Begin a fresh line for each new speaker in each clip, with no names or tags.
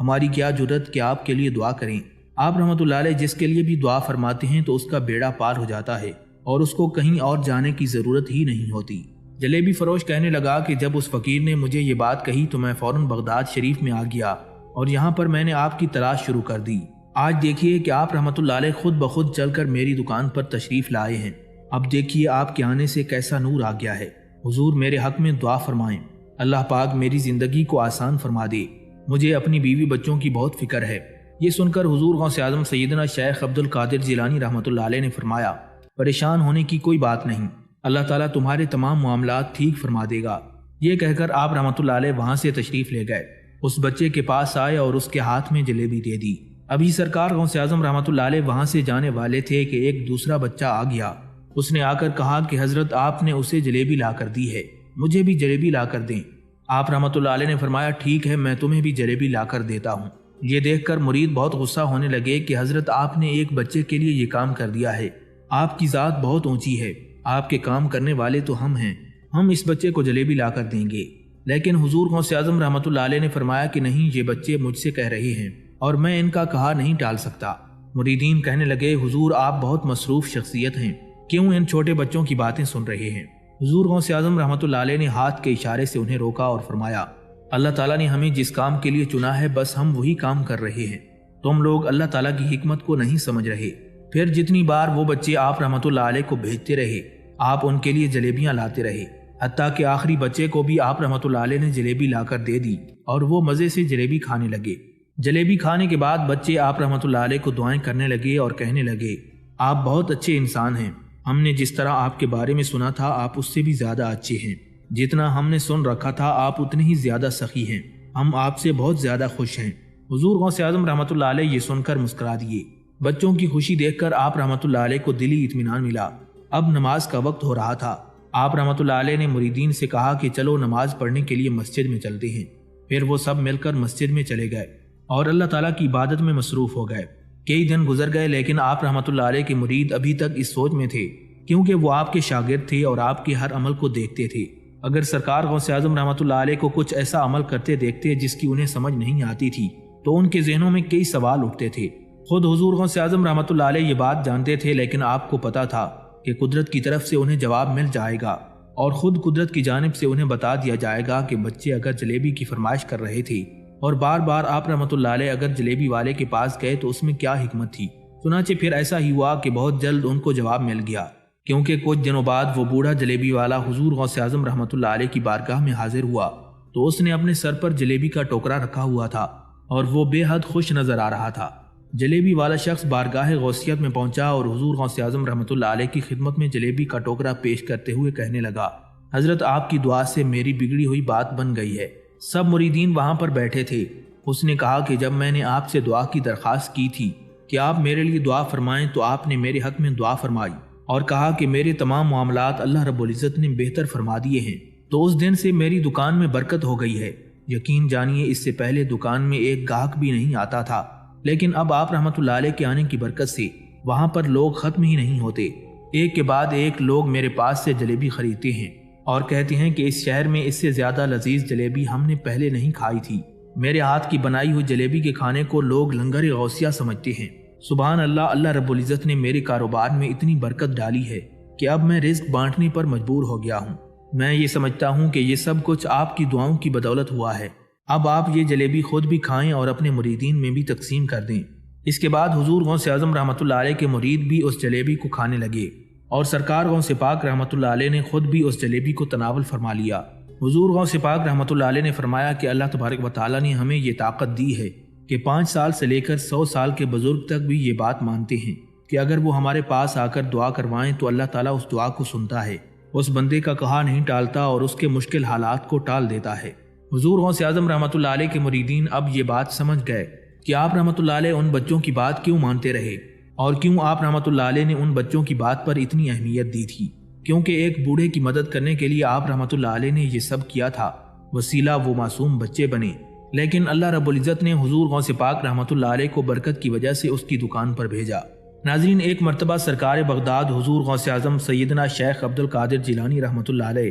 ہماری کیا جرت کہ آپ کے لیے دعا کریں۔ آپ رحمۃ اللہ علیہ جس کے لیے بھی دعا فرماتے ہیں تو اس کا بیڑا پار ہو جاتا ہے اور اس کو کہیں اور جانے کی ضرورت ہی نہیں ہوتی۔ جلیبی فروش کہنے لگا کہ جب اس فقیر نے مجھے یہ بات کہی تو میں فوراً بغداد شریف میں آ گیا اور یہاں پر میں نے آپ کی تلاش شروع کر دی۔ آج دیکھیے کہ آپ رحمۃ اللہ علیہ خود بخود چل کر میری دکان پر تشریف لائے ہیں۔ اب دیکھیے آپ کے آنے سے کیسا نور آ گیا ہے۔ حضور میرے حق میں دعا فرمائیں، اللہ پاک میری زندگی کو آسان فرما دے، مجھے اپنی بیوی بچوں کی بہت فکر ہے۔ یہ سن کر حضور غوث اعظم سیدنا شیخ عبد القادر جیلانی رحمۃ اللہ علیہ نے فرمایا، پریشان ہونے کی کوئی بات نہیں، اللہ تعالیٰ تمہارے تمام معاملات ٹھیک فرما دے گا۔ یہ کہہ کر آپ رحمۃ اللہ علیہ وہاں سے تشریف لے گئے، اس بچے کے پاس آئے اور اس کے ہاتھ میں جلیبی دے دی۔ ابھی سرکار غوث اعظم رحمۃ اللہ علیہ وہاں سے جانے والے تھے کہ ایک دوسرا بچہ آ گیا۔ اس نے آ کر کہا کہ حضرت آپ نے اسے جلیبی لا کر دی ہے، مجھے بھی جلیبی لا کر دیں۔ آپ رحمۃ اللہ علیہ نے فرمایا ٹھیک ہے، میں تمہیں بھی جلیبی لا کر دیتا ہوں۔ یہ دیکھ کر مرید بہت غصہ ہونے لگے کہ حضرت آپ نے ایک بچے کے لیے یہ کام کر دیا ہے، آپ کی ذات بہت اونچی ہے، آپ کے کام کرنے والے تو ہم ہیں، ہم اس بچے کو جلیبی لا کر دیں گے۔ لیکن حضور غوث اعظم رحمۃ اللہ علیہ نے فرمایا کہ نہیں، یہ بچے مجھ سے کہہ رہے ہیں اور میں ان کا کہا نہیں ٹال سکتا۔ مریدین کہنے لگے حضور آپ بہت مصروف شخصیت ہیں، کیوں ان چھوٹے بچوں کی باتیں سن رہے ہیں؟ حضور غوث اعظم رحمۃ اللہ علیہ نے ہاتھ کے اشارے سے انہیں روکا اور فرمایا، اللہ تعالیٰ نے ہمیں جس کام کے لیے چنا ہے بس ہم وہی کام کر رہے ہیں، تم لوگ اللہ تعالیٰ کی حکمت کو نہیں سمجھ رہے۔ پھر جتنی بار وہ بچے آپ رحمۃ اللہ علیہ کو بھیجتے رہے، آپ ان کے لیے جلیبیاں لاتے رہے، حتیٰ کہ آخری بچے کو بھی آپ رحمۃ اللہ علیہ نے جلیبی لا کر دے دی اور وہ مزے سے جلیبی کھانے لگے۔ جلیبی کھانے کے بعد بچے آپ رحمۃ اللہ علیہ کو دعائیں کرنے لگے اور کہنے لگے، آپ بہت اچھے انسان ہیں، ہم نے جس طرح آپ کے بارے میں سنا تھا آپ اس سے بھی زیادہ اچھے ہیں، جتنا ہم نے سن رکھا تھا آپ اتنے ہی زیادہ سخی ہیں، ہم آپ سے بہت زیادہ خوش ہیں۔ حضور غوث اعظم رحمۃ اللہ علیہ یہ سن کر مسکرا دیے۔ بچوں کی خوشی دیکھ کر آپ رحمۃ اللہ علیہ کو دلی اطمینان ملا۔ اب نماز کا وقت ہو رہا تھا۔ آپ رحمۃ اللہ علیہ نے مریدین سے کہا کہ چلو نماز پڑھنے کے لیے مسجد میں چلتے ہیں۔ پھر وہ سب مل کر مسجد میں چلے گئے اور اللہ تعالیٰ کی عبادت میں مصروف ہو گئے۔ کئی دن گزر گئے لیکن آپ رحمۃ اللہ علیہ کے مرید ابھی تک اس سوچ میں تھے، کیونکہ وہ آپ کے شاگرد تھے اور آپ کے ہر عمل کو دیکھتے تھے۔ اگر سرکار غوث اعظم رحمۃ اللہ علیہ کو کچھ ایسا عمل کرتے دیکھتے جس کی انہیں سمجھ نہیں آتی تھی تو ان کے ذہنوں میں کئی سوال اٹھتے تھے۔ خود حضور غوث اعظم رحمۃ اللہ علیہ یہ بات جانتے تھے، لیکن آپ کو پتا تھا کہ قدرت کی طرف سے انہیں جواب مل جائے گا اور خود قدرت کی جانب سے انہیں بتا دیا جائے گا کہ بچے اگر جلیبی کی فرمائش کر رہے تھے اور بار بار آپ رحمۃ اللہ علیہ اگر جلیبی والے کے پاس گئے تو اس میں کیا حکمت تھی۔ چنانچہ پھر ایسا ہی ہوا کہ بہت جلد ان کو جواب مل گیا، کیونکہ کچھ دنوں بعد وہ بوڑھا جلیبی والا حضور غوث اعظم رحمۃ اللہ علیہ کی بارگاہ میں حاضر ہوا تو اس نے اپنے سر پر جلیبی کا ٹوکرا رکھا ہوا تھا اور وہ بے حد خوش نظر آ رہا تھا۔ جلیبی والا شخص بارگاہ غوثیت میں پہنچا اور حضور غوث اعظم رحمۃ اللہ علیہ کی خدمت میں جلیبی کا ٹوکرا پیش کرتے ہوئے کہنے لگا، حضرت آپ کی دعا سے میری بگڑی ہوئی بات بن گئی ہے۔ سب مریدین وہاں پر بیٹھے تھے۔ اس نے کہا کہ جب میں نے آپ سے دعا کی درخواست کی تھی کہ آپ میرے لیے دعا فرمائیں تو آپ نے میرے حق میں دعا فرمائی اور کہا کہ میرے تمام معاملات اللہ رب العزت نے بہتر فرما دیے ہیں، تو اس دن سے میری دکان میں برکت ہو گئی ہے۔ یقین جانیے اس سے پہلے دکان میں ایک گاہک بھی نہیں آتا تھا، لیکن اب آپ رحمۃ اللہ علیہ کے آنے کی برکت سے وہاں پر لوگ ختم ہی نہیں ہوتے، ایک کے بعد ایک لوگ میرے پاس سے جلیبی خریدتے ہیں اور کہتے ہیں کہ اس شہر میں اس سے زیادہ لذیذ جلیبی ہم نے پہلے نہیں کھائی تھی۔ میرے ہاتھ کی بنائی ہوئی جلیبی کے کھانے کو لوگ لنگر غوثیہ سمجھتے ہیں۔ سبحان اللہ، اللہ رب العزت نے میرے کاروبار میں اتنی برکت ڈالی ہے کہ اب میں رزق بانٹنے پر مجبور ہو گیا ہوں۔ میں یہ سمجھتا ہوں کہ یہ سب کچھ آپ کی دعاؤں کی بدولت ہوا ہے۔ اب آپ یہ جلیبی خود بھی کھائیں اور اپنے مریدین میں بھی تقسیم کر دیں۔ اس کے بعد حضور غوث اعظم رحمۃ اللہ علیہ کے مرید بھی اس جلیبی کو کھانے لگے اور سرکار غوث پاک رحمۃ اللہ علیہ نے خود بھی اس جلیبی کو تناول فرما لیا۔ حضور غوث پاک رحمۃ اللہ علیہ نے فرمایا کہ اللہ تبارک و تعالیٰ نے ہمیں یہ طاقت دی ہے کہ 5 سال سے لے کر 100 سال کے بزرگ تک بھی یہ بات مانتے ہیں کہ اگر وہ ہمارے پاس آ کر دعا کروائیں تو اللہ تعالیٰ اس دعا کو سنتا ہے، اس بندے کا کہا نہیں ٹالتا اور اس کے مشکل حالات کو ٹال دیتا ہے۔ حضور غوث اعظم رحمۃ اللہ علیہ کے مریدین اب یہ بات سمجھ گئے کہ آپ رحمۃ اللہ علیہ ان بچوں کی بات کیوں مانتے رہے اور کیوں آپ رحمۃ اللہ علیہ نے ان بچوں کی بات پر اتنی اہمیت دی تھی، کیونکہ ایک بوڑھے کی مدد کرنے کے لیے آپ رحمۃ اللہ علیہ نے یہ سب کیا تھا، وسیلہ وہ معصوم بچے بنے۔ لیکن اللہ رب العزت نے حضور غوث پاک رحمۃ اللہ علیہ کو برکت کی وجہ سے اس کی دکان پر بھیجا۔ ناظرین، ایک مرتبہ سرکار بغداد حضور غوث اعظم سیدنا شیخ عبد القادر جیلانی رحمۃ اللہ علیہ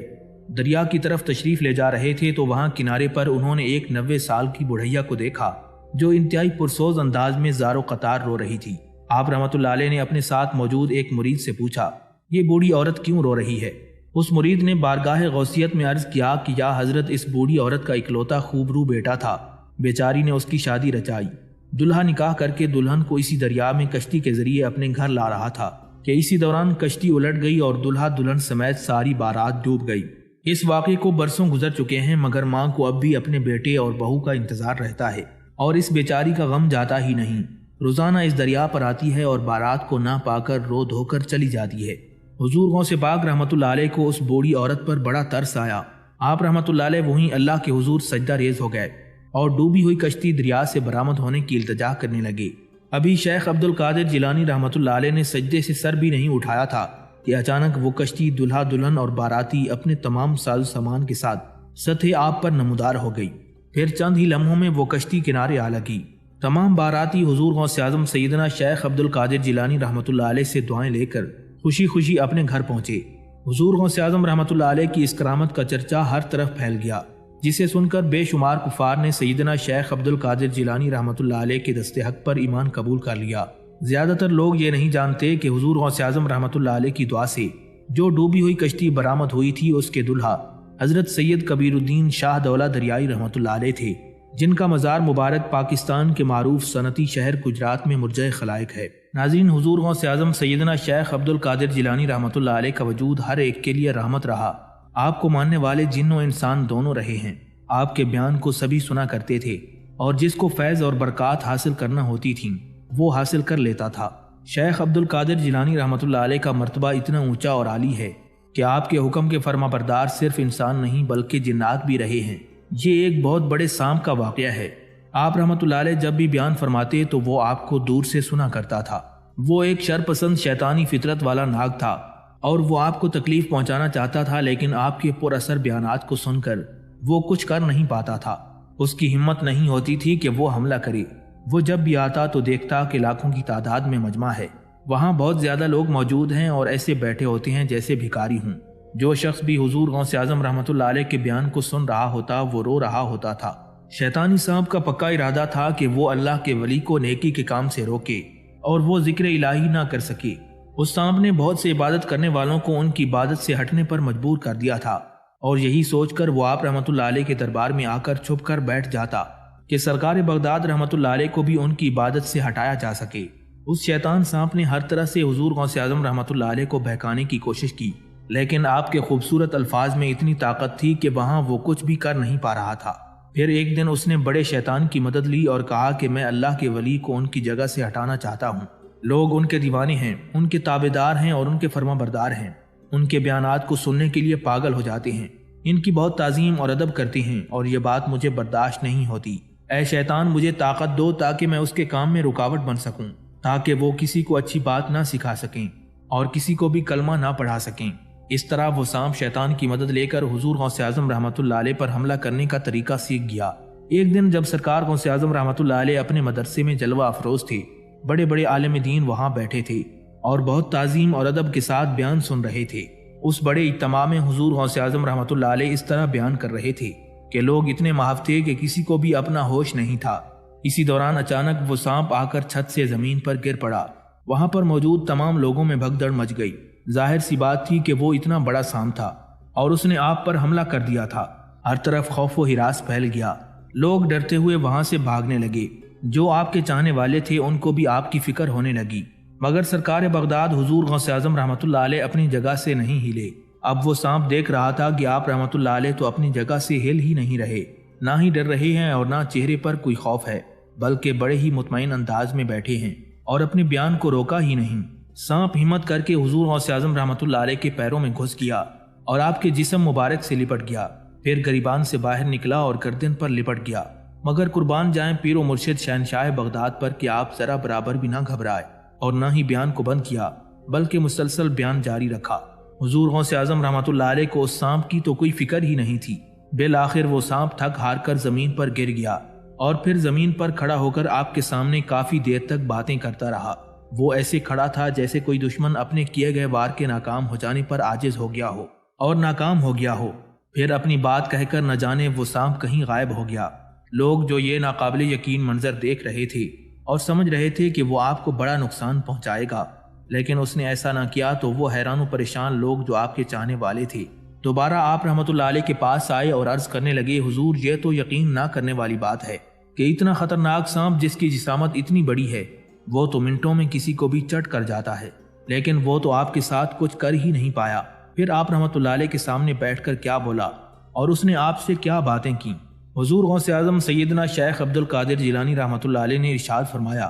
دریا کی طرف تشریف لے جا رہے تھے تو وہاں کنارے پر انہوں نے ایک 90 سال کی بڑھیا کو دیکھا جو انتہائی پرسوز انداز میں زار و قطار رو رہی تھی۔ آپ رحمۃ اللہ علیہ نے اپنے ساتھ موجود ایک مرید سے پوچھا، یہ بوڑھی عورت کیوں رو رہی ہے؟ اس مرید نے بارگاہ غوثیت میں عرض کیا کہ یا حضرت، اس بوڑھی عورت کا اکلوتا خوبرو بیٹا تھا، بیچاری نے اس کی شادی رچائی، دلہا نکاح کر کے دلہن کو اسی دریا میں کشتی کے ذریعے اپنے گھر لا رہا تھا کہ اسی دوران کشتی الٹ گئی اور دلہا دلہن سمیت ساری بارات ڈوب گئی۔ اس واقعے کو برسوں گزر چکے ہیں، مگر ماں کو اب بھی اپنے بیٹے اور بہو کا انتظار رہتا ہے اور اس بیچاری کا غم جاتا ہی نہیں۔ روزانہ اس دریا پر آتی ہے اور بارات کو نہ پا کر رو دھو کر چلی جاتی ہے۔ حضور غوث پاک رحمۃ اللہ علیہ کو اس بوڑھی عورت پر بڑا ترس آیا۔ آپ رحمۃ اللہ علیہ وہیں اللہ کے حضور سجدہ ریز ہو گئے اور ڈوبی ہوئی کشتی دریا سے برآمد ہونے کی التجا کرنے لگے۔ ابھی شیخ عبد القادر جیلانی رحمۃ اللہ علیہ نے سجدے سے سر بھی نہیں اٹھایا تھا کہ اچانک وہ کشتی دلہا دلہن اور باراتی اپنے تمام ساز سامان کے ساتھ سطح آب پر نمودار ہو گئی۔ پھر چند ہی لمحوں میں وہ کشتی کنارے آ لگی۔ تمام باراتی حضور غوث اعظم سیدنا شیخ عبد القادر جیلانی رحمۃ اللہ علیہ سے دعائیں لے کر خوشی خوشی اپنے گھر پہنچے۔ حضور غوث اعظم رحمۃ اللہ علیہ کی اس کرامت کا چرچا ہر طرف پھیل گیا، جسے سن کر بے شمار کفار نے سیدنا شیخ عبد القادر جیلانی رحمۃ اللہ علیہ کے دست حق پر ایمان قبول کر لیا۔ زیادہ تر لوگ یہ نہیں جانتے کہ حضور غوث اعظم رحمۃ اللہ علیہ کی دعا سے جو ڈوبی ہوئی کشتی برآمد ہوئی تھی، اس کے دلہا حضرت سید کبیر الدین شاہ دولہ دریائی رحمۃ اللہ علیہ تھے، جن کا مزار مبارک پاکستان کے معروف صنعتی شہر گجرات میں مرجع خلائق ہے۔ ناظرین، حضور غوث اعظم سیدنا شیخ عبد القادر جیلانی رحمۃ اللہ علیہ کا وجود ہر ایک کے لیے رحمت رہا۔ آپ کو ماننے والے جن و انسان دونوں رہے ہیں۔ آپ کے بیان کو سبھی سنا کرتے تھے اور جس کو فیض اور برکات حاصل کرنا ہوتی تھیں وہ حاصل کر لیتا تھا۔ شیخ عبد القادر جیلانی رحمۃ اللہ علیہ کا مرتبہ اتنا اونچا اور عالی ہے کہ آپ کے حکم کے فرما بردار صرف انسان نہیں بلکہ جنات بھی رہے ہیں۔ یہ ایک بہت بڑے سانپ کا واقعہ ہے۔ آپ رحمۃ اللہ علیہ جب بھی بیان فرماتے تو وہ آپ کو دور سے سنا کرتا تھا۔ وہ ایک شرپسند شیطانی فطرت والا ناگ تھا اور وہ آپ کو تکلیف پہنچانا چاہتا تھا، لیکن آپ کے پر اثر بیانات کو سن کر وہ کچھ کر نہیں پاتا تھا۔ اس کی ہمت نہیں ہوتی تھی کہ وہ حملہ کرے۔ وہ جب بھی آتا تو دیکھتا کہ لاکھوں کی تعداد میں مجمع ہے، وہاں بہت زیادہ لوگ موجود ہیں اور ایسے بیٹھے ہوتے ہیں جیسے بھکاری ہوں۔ جو شخص بھی حضور غوث اعظم رحمۃ اللہ علیہ کے بیان کو سن رہا ہوتا وہ رو رہا ہوتا تھا۔ شیطانی سانپ کا پکا ارادہ تھا کہ وہ اللہ کے ولی کو نیکی کے کام سے روکے اور وہ ذکر الہی نہ کر سکے۔ اس سانپ نے بہت سے عبادت کرنے والوں کو ان کی عبادت سے ہٹنے پر مجبور کر دیا تھا، اور یہی سوچ کر وہ آپ رحمۃ اللہ علیہ کے دربار میں آ کر چھپ کر بیٹھ جاتا کہ سرکار بغداد رحمۃ اللہ علیہ کو بھی ان کی عبادت سے ہٹایا جا سکے۔ اس شیطان سانپ نے ہر طرح سے حضور غوث اعظم رحمۃ اللہ علیہ کو بہکانے کی کوشش کی، لیکن آپ کے خوبصورت الفاظ میں اتنی طاقت تھی کہ وہاں وہ کچھ بھی کر نہیں پا رہا تھا۔ پھر ایک دن اس نے بڑے شیطان کی مدد لی اور کہا کہ میں اللہ کے ولی کو ان کی جگہ سے ہٹانا چاہتا ہوں۔ لوگ ان کے دیوانے ہیں، ان کے تابعدار ہیں اور ان کے فرما بردار ہیں۔ ان کے بیانات کو سننے کے لیے پاگل ہو جاتے ہیں، ان کی بہت تعظیم اور ادب کرتے ہیں، اور یہ بات مجھے برداشت نہیں ہوتی۔ اے شیطان، مجھے طاقت دو تاکہ میں اس کے کام میں رکاوٹ بن سکوں، تاکہ وہ کسی کو اچھی بات نہ سکھا سکیں اور کسی کو بھی کلمہ نہ پڑھا سکیں۔ اس طرح وہ سانپ شیطان کی مدد لے کر حضور غوث اعظم رحمۃ اللہ علیہ پر حملہ کرنے کا طریقہ سیکھ گیا۔ ایک دن جب سرکار غوث اعظم رحمۃ اللہ علیہ اپنے مدرسے میں جلوہ افروز تھے، بڑے بڑے عالم دین وہاں بیٹھے تھے اور بہت تعظیم اور ادب کے ساتھ بیان سن رہے تھے۔ اس بڑے اجتماع میں حضور غوث اعظم رحمۃ اللہ علیہ اس طرح بیان کر رہے تھے کہ لوگ اتنے محو تھے کہ کسی کو بھی اپنا ہوش نہیں تھا۔ اسی دوران اچانک وہ سانپ آ کر چھت سے زمین پر گر پڑا۔ وہاں پر موجود تمام لوگوں میں بھگدڑ مچ گئی۔ ظاہر سی بات تھی کہ وہ اتنا بڑا سانپ تھا اور اس نے آپ پر حملہ کر دیا تھا۔ ہر طرف خوف و ہراس پھیل گیا۔ لوگ ڈرتے ہوئے وہاں سے بھاگنے لگے۔ جو آپ کے چاہنے والے تھے ان کو بھی آپ کی فکر ہونے لگی، مگر سرکار بغداد حضور غوث اعظم رحمۃ اللہ علیہ اپنی جگہ سے نہیں ہلے۔ اب وہ سانپ دیکھ رہا تھا کہ آپ رحمۃ اللہ علیہ تو اپنی جگہ سے ہل ہی نہیں رہے، نہ ہی ڈر رہے ہیں اور نہ چہرے پر کوئی خوف ہے، بلکہ بڑے ہی مطمئن انداز میں بیٹھے ہیں اور اپنے بیان کو روکا ہی نہیں۔ سانپ ہمت کر کے حضور غوث اعظم رحمۃ اللہ علیہ کے پیروں میں گھس گیا اور آپ کے جسم مبارک سے لپٹ گیا، پھر گریبان سے باہر نکلا اور گردن پر لپٹ گیا۔ مگر قربان جائیں پیر و مرشد شہنشاہ بغداد پر کہ آپ ذرا برابر بھی نہ گھبرائے اور نہ ہی بیان کو بند کیا، بلکہ مسلسل بیان جاری رکھا۔ حضور غوث اعظم رحمۃ اللہ علیہ کو اس سانپ کی تو کوئی فکر ہی نہیں تھی۔ بالآخر وہ سانپ تھک ہار کر زمین پر گر گیا اور پھر زمین پر کھڑا ہو کر آپ کے سامنے کافی دیر تک باتیں کرتا رہا۔ وہ ایسے کھڑا تھا جیسے کوئی دشمن اپنے کیے گئے وار کے ناکام ہو جانے پر عاجز ہو گیا ہو اور ناکام ہو گیا ہو۔ پھر اپنی بات کہہ کر نہ جانے وہ سانپ کہیں غائب ہو گیا۔ لوگ جو یہ ناقابل یقین منظر دیکھ رہے تھے اور سمجھ رہے تھے کہ وہ آپ کو بڑا نقصان پہنچائے گا، لیکن اس نے ایسا نہ کیا، تو وہ حیران و پریشان لوگ جو آپ کے چاہنے والے تھے دوبارہ آپ رحمۃ اللہ علیہ کے پاس آئے اور عرض کرنے لگے، حضور یہ تو یقین نہ کرنے والی بات ہے کہ اتنا خطرناک سانپ جس کی جسامت اتنی بڑی ہے وہ تو منٹوں میں کسی کو بھی چٹ کر جاتا ہے، لیکن وہ تو آپ کے ساتھ کچھ کر ہی نہیں پایا۔ پھر آپ رحمۃ اللہ علیہ کے سامنے بیٹھ کر کیا بولا اور اس نے آپ سے کیا باتیں کی؟ حضور غوث اعظم سیدنا شیخ عبد القادر جیلانی رحمۃ اللہ علیہ نے ارشاد فرمایا،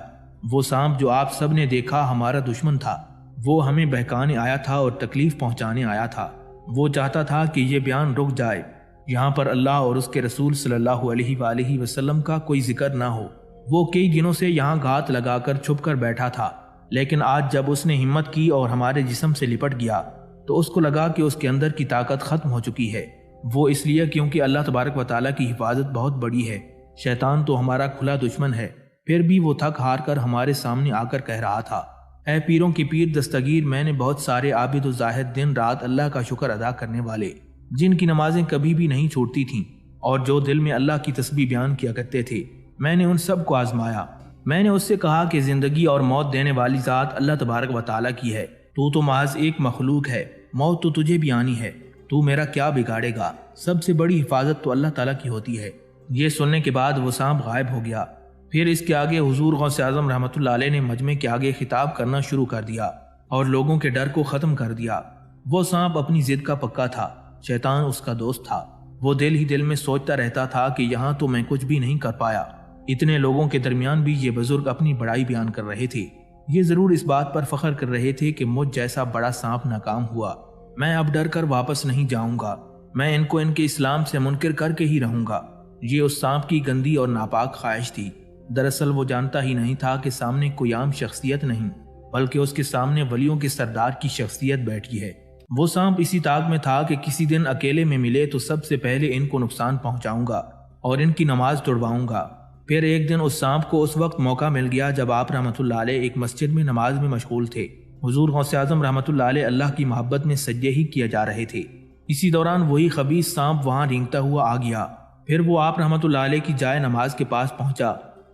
وہ سانپ جو آپ سب نے دیکھا ہمارا دشمن تھا، وہ ہمیں بہکانے آیا تھا اور تکلیف پہنچانے آیا تھا۔ وہ چاہتا تھا کہ یہ بیان رک جائے، یہاں پر اللہ اور اس کے رسول صلی اللہ علیہ وآلہ وسلم کا کوئی ذکر نہ ہو۔ وہ کئی دنوں سے یہاں گھات لگا کر چھپ کر بیٹھا تھا، لیکن آج جب اس نے ہمت کی اور ہمارے جسم سے لپٹ گیا تو اس کو لگا کہ اس کے اندر کی طاقت ختم ہو چکی ہے۔ وہ اس لیے کیونکہ اللہ تبارک و تعالیٰ کی حفاظت بہت بڑی ہے، شیطان تو ہمارا کھلا دشمن ہے۔ پھر بھی وہ تھک ہار کر ہمارے سامنے آ کر کہہ رہا تھا، اے پیروں کی پیر دستگیر، میں نے بہت سارے عابد و زاہد دن رات اللہ کا شکر ادا کرنے والے، جن کی نمازیں کبھی بھی نہیں چھوڑتی تھیں اور جو دل میں اللہ کی تسبیح بیان کیا کرتے تھے، میں نے ان سب کو آزمایا۔ میں نے اس سے کہا کہ زندگی اور موت دینے والی ذات اللہ تبارک و تعالیٰ کی ہے، تو محض ایک مخلوق ہے، موت تو تجھے بھی آنی ہے، تو میرا کیا بگاڑے گا؟ سب سے بڑی حفاظت تو اللہ تعالیٰ کی ہوتی ہے۔ یہ سننے کے بعد وہ سانپ غائب ہو گیا۔ پھر اس کے آگے حضور غوث اعظم رحمۃ اللہ علیہ نے مجمع کے آگے خطاب کرنا شروع کر دیا اور لوگوں کے ڈر کو ختم کر دیا۔ وہ سانپ اپنی ضد کا پکا تھا، شیطان اس کا دوست تھا۔ وہ دل ہی دل میں سوچتا رہتا تھا کہ یہاں تو میں کچھ بھی نہیں کر پایا، اتنے لوگوں کے درمیان بھی یہ بزرگ اپنی بڑائی بیان کر رہے تھے، یہ ضرور اس بات پر فخر کر رہے تھے کہ مجھ جیسا بڑا سانپ ناکام ہوا، میں اب ڈر کر واپس نہیں جاؤں گا، میں ان کو ان کے اسلام سے منکر کر کے ہی رہوں گا۔ یہ اس سانپ کی گندی اور ناپاک خواہش تھی۔ دراصل وہ جانتا ہی نہیں تھا کہ سامنے کوئی عام شخصیت نہیں، بلکہ اس کے سامنے ولیوں کے سردار کی شخصیت بیٹھی ہے۔ وہ سانپ اسی طاق میں تھا کہ کسی دن اکیلے میں ملے تو سب سے پہلے ان کو نقصان پہنچاؤں گا اور ان کی نماز توڑواؤں گا۔ پھر ایک دن اس سانپ کو اس وقت موقع مل گیا جب آپ رحمۃ اللہ علیہ ایک مسجد میں نماز میں مشغول تھے۔ حضور غوث اعظم رحمۃ اللہ علیہ اللہ کی محبت میں سجدے ہی کیے جا رہے تھے۔ اسی دوران وہی خبیث سانپ وہاں رینگتا ہوا آ گیا۔ پھر وہ آپ رحمۃ اللہ علیہ کی جائے نماز کے پاس پہنچا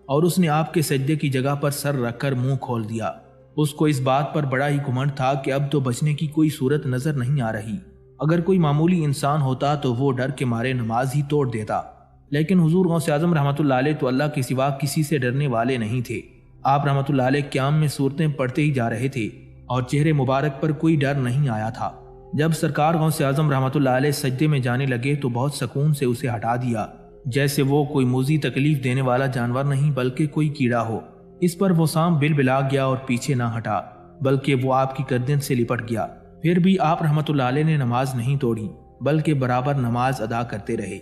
اور اس نے آپ کے سجدے کی جگہ پر سر رکھ کر منہ کھول دیا۔ اس کو اس بات پر بڑا ہی گھمنڈ تھا کہ اب تو بچنے کی کوئی صورت نظر نہیں آ رہی۔ اگر کوئی معمولی انسان ہوتا تو وہ ڈر کے مارے نماز ہی توڑ دیتا، لیکن حضور غوث اعظم رحمۃ اللہ علیہ تو اللہ کے سوا کسی سے ڈرنے والے نہیں تھے۔ آپ رحمۃ اللہ علیہ قیام میں صورتیں پڑھتے ہی جا رہے تھے اور چہرے مبارک پر کوئی ڈر نہیں آیا تھا۔ جب سرکار غوث اعظم رحمۃ اللہ علیہ سجدے میں جانے لگے تو بہت سکون سے اسے ہٹا دیا، جیسے وہ کوئی موذی تکلیف دینے والا جانور نہیں بلکہ کوئی کیڑا ہو۔ اس پر وہ سانپ بلبلا گیا اور پیچھے نہ ہٹا، بلکہ وہ آپ کی گردن سے لپٹ گیا۔ پھر بھی آپ رحمۃ اللہ علیہ نے نماز نہیں توڑی بلکہ برابر نماز ادا کرتے رہے۔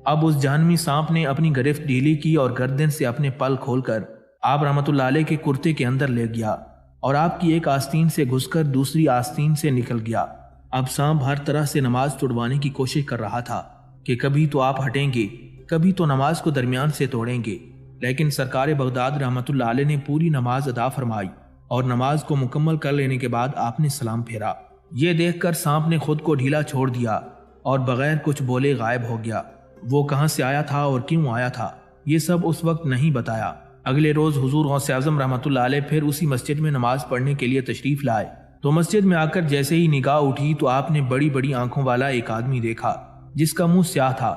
اب اس جہنمی سانپ نے اپنی گرفت ڈھیلی کی اور گردن سے اپنے پل کھول کر آپ رحمۃ اللہ علیہ کے کرتے کے اندر لے گیا اور آپ کی ایک آستین سے گھس کر دوسری آستین سے نکل گیا۔ اب سانپ ہر طرح سے نماز توڑوانے کی کوشش کر رہا تھا کہ کبھی تو آپ ہٹیں گے، کبھی تو نماز کو درمیان سے توڑیں گے، لیکن سرکار بغداد رحمۃ اللہ علیہ نے پوری نماز ادا فرمائی اور نماز کو مکمل کر لینے کے بعد آپ نے سلام پھیرا۔ یہ دیکھ کر سانپ نے خود کو ڈھیلا چھوڑ دیا اور بغیر کچھ بولے غائب ہو گیا۔ وہ کہاں سے آیا تھا اور کیوں آیا تھا یہ سب اس وقت نہیں بتایا۔ اگلے روز حضور غوث اعظم رحمۃ اللہ علیہ پھر اسی مسجد میں نماز پڑھنے کے لیے تشریف لائے تو مسجد میں آ کر جیسے ہی نگاہ اٹھی تو آپ نے بڑی بڑی آنکھوں والا ایک آدمی دیکھا جس کا منہ سیاہ تھا۔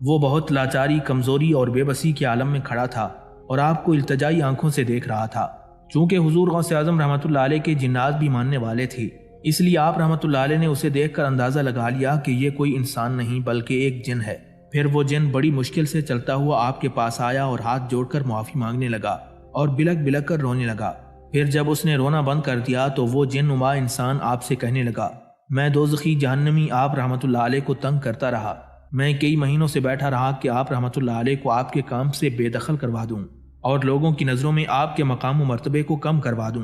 وہ بہت لاچاری، کمزوری اور بے بسی کے عالم میں کھڑا تھا اور آپ کو التجائی آنکھوں سے دیکھ رہا تھا۔ چونکہ حضور غوث اعظم رحمۃ اللہ علیہ کے جنات بھی ماننے والے تھے، اس لیے آپ رحمۃ اللہ علیہ نے اسے دیکھ کر اندازہ لگا لیا کہ یہ کوئی انسان نہیں بلکہ ایک جن ہے۔ پھر وہ جن بڑی مشکل سے چلتا ہوا آپ کے پاس آیا اور ہاتھ جوڑ کر معافی مانگنے لگا اور بلک بلک کر رونے لگا۔ پھر جب اس نے رونا بند کر دیا تو وہ جن نما انسان آپ سے کہنے لگا، میں دوزخی جہنمی آپ رحمۃ اللہ علیہ کو تنگ کرتا رہا، میں کئی مہینوں سے بیٹھا رہا کہ آپ رحمۃ اللہ علیہ کو آپ کے کام سے بے دخل کروا دوں اور لوگوں کی نظروں میں آپ کے مقام و مرتبے کو کم کروا دوں۔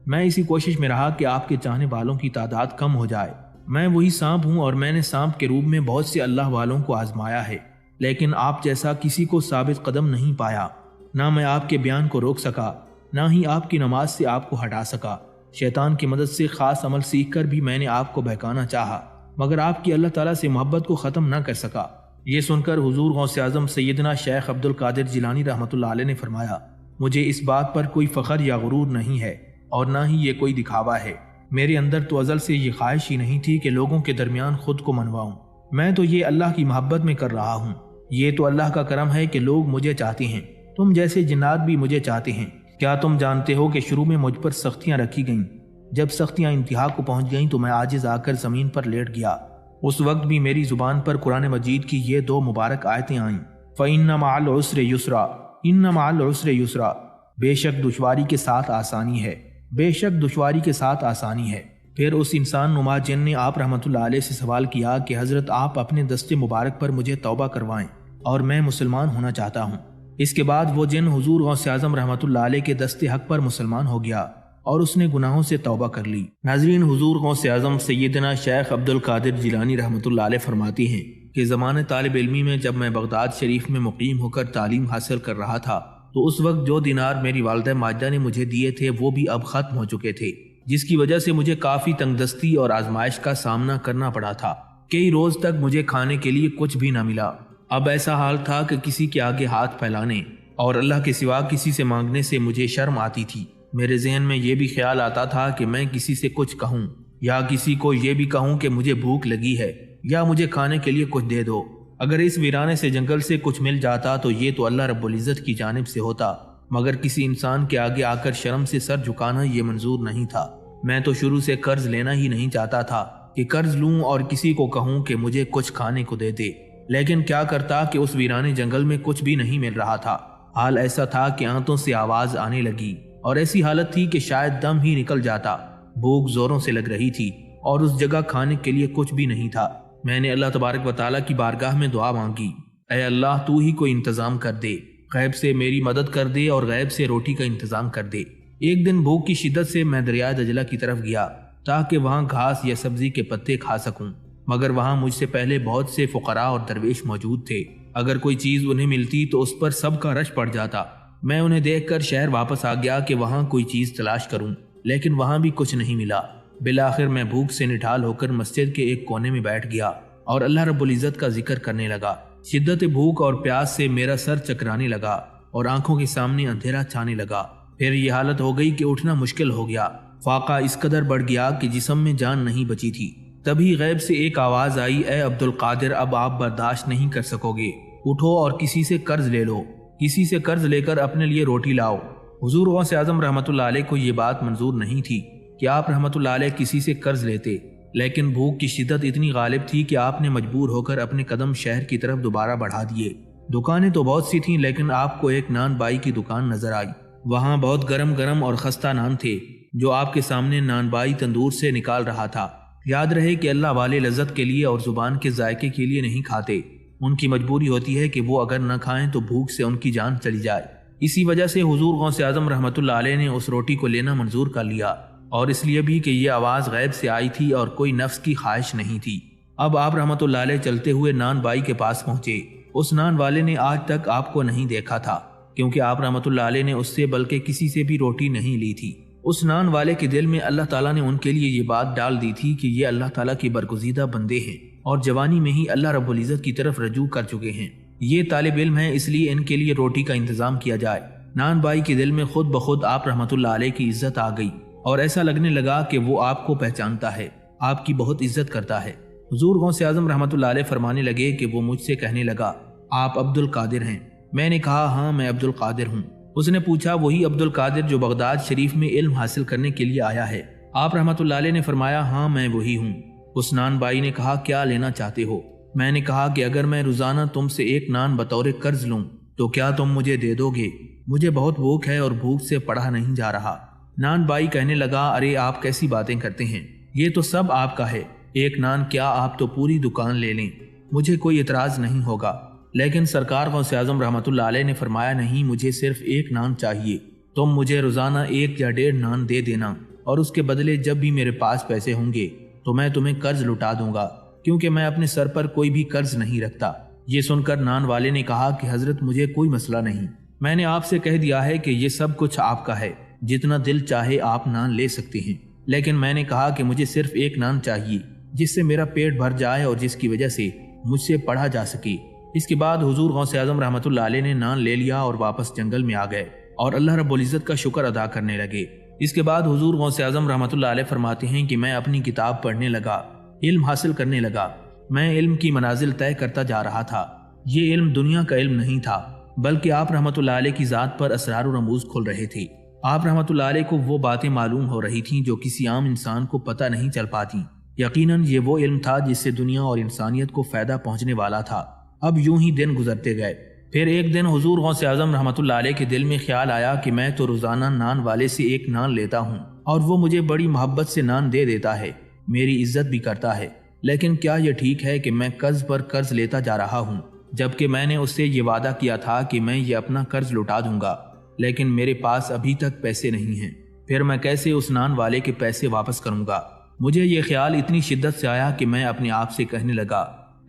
میں اسی کوشش میں رہا کہ آپ کے چاہنے والوں کی تعداد کم ہو جائے۔ میں وہی سانپ ہوں اور میں نے سانپ کے روپ میں بہت سے اللہ والوں کو آزمایا ہے، لیکن آپ جیسا کسی کو ثابت قدم نہیں پایا۔ نہ میں آپ کے بیان کو روک سکا، نہ ہی آپ کی نماز سے آپ کو ہٹا سکا۔ شیطان کی مدد سے خاص عمل سیکھ کر بھی میں نے آپ کو بہکانا چاہا، مگر آپ کی اللہ تعالیٰ سے محبت کو ختم نہ کر سکا۔ یہ سن کر حضور غوث اعظم سیدنا شیخ عبد القادر جیلانی رحمۃ اللہ علیہ نے فرمایا، مجھے اس بات پر کوئی فخر یا غرور نہیں ہے اور نہ ہی یہ کوئی دکھاوا ہے۔ میرے اندر تو ازل سے یہ خواہش ہی نہیں تھی کہ لوگوں کے درمیان خود کو منواؤں۔ میں تو یہ اللہ کی محبت میں کر رہا ہوں۔ یہ تو اللہ کا کرم ہے کہ لوگ مجھے چاہتے ہیں، تم جیسے جنات بھی مجھے چاہتے ہیں۔ کیا تم جانتے ہو کہ شروع میں مجھ پر سختیاں رکھی گئیں؟ جب سختیاں انتہا کو پہنچ گئیں تو میں عاجز آ کر زمین پر لیٹ گیا۔ اس وقت بھی میری زبان پر قرآن مجید کی یہ 2 مبارک آیتیں آئیں، فَإِنَّ مَعَ الْعُسْرِ يُسْرًا، إِنَّ مَعَ الْعُسْرِ يُسْرًا، بے شک دشواری کے ساتھ آسانی ہے، بے شک دشواری کے ساتھ آسانی ہے۔ پھر اس انسان نما جن نے آپ رحمۃ اللہ علیہ سے سوال کیا کہ حضرت آپ اپنے دست مبارک پر مجھے توبہ کروائیں اور میں مسلمان ہونا چاہتا ہوں۔ اس کے بعد وہ جن حضور غوث اعظم رحمۃ اللہ علیہ کے دست حق پر مسلمان ہو گیا اور اس نے گناہوں سے توبہ کر لی۔ ناظرین، حضور غوث اعظم سیدنا شیخ عبد القادر جیلانی رحمۃ اللہ علیہ فرماتے ہیں کہ زمانہ طالب علمی میں جب میں بغداد شریف میں مقیم ہو کر تعلیم حاصل کر رہا تھا تو اس وقت جو دینار میری والدہ ماجدہ نے مجھے دیے تھے وہ بھی اب ختم ہو چکے تھے، جس کی وجہ سے مجھے کافی تنگ دستی اور آزمائش کا سامنا کرنا پڑا تھا۔ کئی روز تک مجھے کھانے کے لیے کچھ بھی نہ ملا۔ اب ایسا حال تھا کہ کسی کے آگے ہاتھ پھیلانے اور اللہ کے سوا کسی سے مانگنے سے مجھے شرم آتی تھی۔ میرے ذہن میں یہ بھی خیال آتا تھا کہ میں کسی سے کچھ کہوں یا کسی کو یہ بھی کہوں کہ مجھے بھوک لگی ہے یا مجھے کھانے کے لیے کچھ دے دو۔ اگر اس ویرانے سے جنگل سے کچھ مل جاتا تو یہ تو اللہ رب العزت کی جانب سے ہوتا، مگر کسی انسان کے آگے آ کر شرم سے سر جھکانا یہ منظور نہیں تھا۔ میں تو شروع سے قرض لینا ہی نہیں چاہتا تھا کہ قرض لوں اور کسی کو کہوں کہ مجھے کچھ کھانے کو دے دے، لیکن کیا کرتا کہ اس ویرانے جنگل میں کچھ بھی نہیں مل رہا تھا۔ حال ایسا تھا کہ آنتوں سے آواز آنے لگی اور ایسی حالت تھی کہ شاید دم ہی نکل جاتا۔ بھوک زوروں سے لگ رہی تھی اور اس جگہ کھانے کے لیے کچھ بھی نہیں تھا۔ میں نے اللہ تبارک و تعالیٰ کی بارگاہ میں دعا مانگی، اے اللہ تو ہی کوئی انتظام کر دے، غیب سے میری مدد کر دے اور غیب سے روٹی کا انتظام کر دے۔ ایک دن بھوک کی شدت سے میں دریائے دجلہ کی طرف گیا تاکہ وہاں گھاس یا سبزی کے پتے کھا سکوں، مگر وہاں مجھ سے پہلے بہت سے فقراء اور درویش موجود تھے۔ اگر کوئی چیز انہیں ملتی تو اس پر سب کا رش پڑ جاتا۔ میں انہیں دیکھ کر شہر واپس آ گیا کہ وہاں کوئی چیز تلاش کروں، لیکن وہاں بھی کچھ نہیں ملا۔ بالآخر میں بھوک سے نڈھال ہو کر مسجد کے ایک کونے میں بیٹھ گیا اور اللہ رب العزت کا ذکر کرنے لگا۔ شدت بھوک اور پیاس سے میرا سر چکرانے لگا اور آنکھوں کے سامنے اندھیرا چھانے لگا۔ پھر یہ حالت ہو گئی کہ اٹھنا مشکل ہو گیا۔ فاقہ اس قدر بڑھ گیا کہ جسم میں جان نہیں بچی تھی۔ تبھی غیب سے ایک آواز آئی، اے عبد القادر، اب آپ برداشت نہیں کر سکو گے، اٹھو اور کسی سے قرض لے لو، کسی سے قرض لے کر اپنے لیے روٹی لاؤ۔ حضور غوث اعظم رحمۃ اللہ علیہ کو یہ بات منظور نہیں تھی کہ آپ رحمۃ اللہ علیہ کسی سے قرض لیتے، لیکن بھوک کی شدت اتنی غالب تھی کہ آپ نے مجبور ہو کر اپنے قدم شہر کی طرف دوبارہ بڑھا دیے۔ دکانیں تو بہت سی تھیں، لیکن آپ کو ایک نان بائی کی دکان نظر آئی۔ وہاں بہت گرم گرم اور خستہ نان تھے جو آپ کے سامنے نان بائی تندور سے نکال رہا تھا۔ یاد رہے کہ اللہ والے لذت کے لیے اور زبان کے ذائقے کے لیے نہیں کھاتے، ان کی مجبوری ہوتی ہے کہ وہ اگر نہ کھائیں تو بھوک سے ان کی جان چلی جائے۔ اسی وجہ سے حضور غوث اعظم رحمۃ اللہ علیہ نے اس روٹی کو لینا منظور کر لیا، اور اس لیے بھی کہ یہ آواز غیب سے آئی تھی اور کوئی نفس کی خواہش نہیں تھی۔ اب آپ رحمۃ اللہ علیہ چلتے ہوئے نان بائی کے پاس پہنچے۔ اس نان والے نے آج تک آپ کو نہیں دیکھا تھا، کیونکہ آپ رحمۃ اللہ علیہ نے اس سے بلکہ کسی سے بھی روٹی نہیں لی تھی۔ اس نان والے کے دل میں اللہ تعالیٰ نے ان کے لیے یہ بات ڈال دی تھی کہ یہ اللہ تعالیٰ کے برگزیدہ بندے ہیں اور جوانی میں ہی اللہ رب العزت کی طرف رجوع کر چکے ہیں۔ یہ طالب علم ہیں، اس لیے ان کے لیے روٹی کا انتظام کیا جائے۔ نان بائی کے دل میں خود بخود آپ رحمۃ اللہ علیہ کی عزت آ گئی اور ایسا لگنے لگا کہ وہ آپ کو پہچانتا ہے، آپ کی بہت عزت کرتا ہے۔ حضور غوث اعظم رحمۃ اللہ علیہ فرمانے لگے کہ وہ مجھ سے کہنے لگا، آپ عبد القادر ہیں؟ میں نے کہا ہاں، میں عبد القادر ہوں۔ اس نے پوچھا، وہی عبد القادر جو بغداد شریف میں علم حاصل کرنے کے لیے آیا ہے؟ آپ رحمۃ اللہ علیہ نے فرمایا، ہاں میں وہی ہوں۔ اس نان بائی نے کہا، کیا لینا چاہتے ہو؟ میں نے کہا کہ اگر میں روزانہ تم سے ایک نان بطور قرض لوں تو کیا تم مجھے دے دو گے؟ مجھے بہت بھوک ہے اور بھوک سے پڑھا نہیں جا رہا۔ نان بائی کہنے لگا، ارے آپ کیسی باتیں کرتے ہیں، یہ تو سب آپ کا ہے، ایک نان کیا آپ تو پوری دکان لے لیں، مجھے کوئی اعتراض نہیں ہوگا۔ لیکن سرکار غوث اعظم رحمۃ اللہ علیہ نے فرمایا، نہیں، مجھے صرف ایک نان چاہیے، تم مجھے روزانہ 1 یا 1.5 نان دے دینا، اور اس کے بدلے جب بھی میرے پاس پیسے ہوں گے تو میں تمہیں قرض لٹا دوں گا، کیونکہ میں اپنے سر پر کوئی بھی قرض نہیں رکھتا۔ یہ سن کر نان والے نے کہا کہ حضرت مجھے کوئی مسئلہ نہیں، میں نے آپ سے کہہ دیا ہے کہ یہ سب کچھ آپ کا ہے، جتنا دل چاہے آپ نان لے سکتے ہیں، لیکن میں نے کہا کہ مجھے صرف ایک نان چاہیے جس سے میرا پیٹ بھر جائے اور جس کی وجہ سے مجھ سے پڑھا جا سکے۔ اس کے بعد حضور غوث اعظم رحمۃ اللہ علیہ نے نان لے لیا اور واپس جنگل میں آ گئے اور اللہ رب العزت کا شکر ادا کرنے لگے۔ اس کے بعد حضور غوث اعظم رحمۃ اللہ علیہ فرماتے ہیں کہ میں اپنی کتاب پڑھنے لگا، علم حاصل کرنے لگا۔ میں علم کی منازل طے کرتا جا رہا تھا۔ یہ علم دنیا کا علم نہیں تھا، بلکہ آپ رحمۃ اللہ علیہ کی ذات پر اسرار و رموز کھل رہے تھے۔ آپ رحمۃ اللہ علیہ کو وہ باتیں معلوم ہو رہی تھیں جو کسی عام انسان کو پتہ نہیں چل پاتی۔ یقیناً یہ وہ علم تھا جس سے دنیا اور انسانیت کو فائدہ پہنچنے والا تھا۔ اب یوں ہی دن گزرتے گئے۔ پھر ایک دن حضور غوث اعظم رحمۃ اللہ علیہ کے دل میں خیال آیا کہ میں تو روزانہ نان والے سے ایک نان لیتا ہوں اور وہ مجھے بڑی محبت سے نان دے دیتا ہے، میری عزت بھی کرتا ہے، لیکن کیا یہ ٹھیک ہے کہ میں قرض پر قرض لیتا جا رہا ہوں، جبکہ میں نے اس سے یہ وعدہ کیا تھا کہ میں یہ اپنا قرض لوٹا دوں گا، لیکن میرے پاس ابھی تک پیسے نہیں ہیں۔ پھر میں کیسے اس نان والے کے پیسے واپس کروں گا؟ مجھے یہ خیال اتنی شدت سے آیا کہ میں اپنے آپ سے کہنے لگا،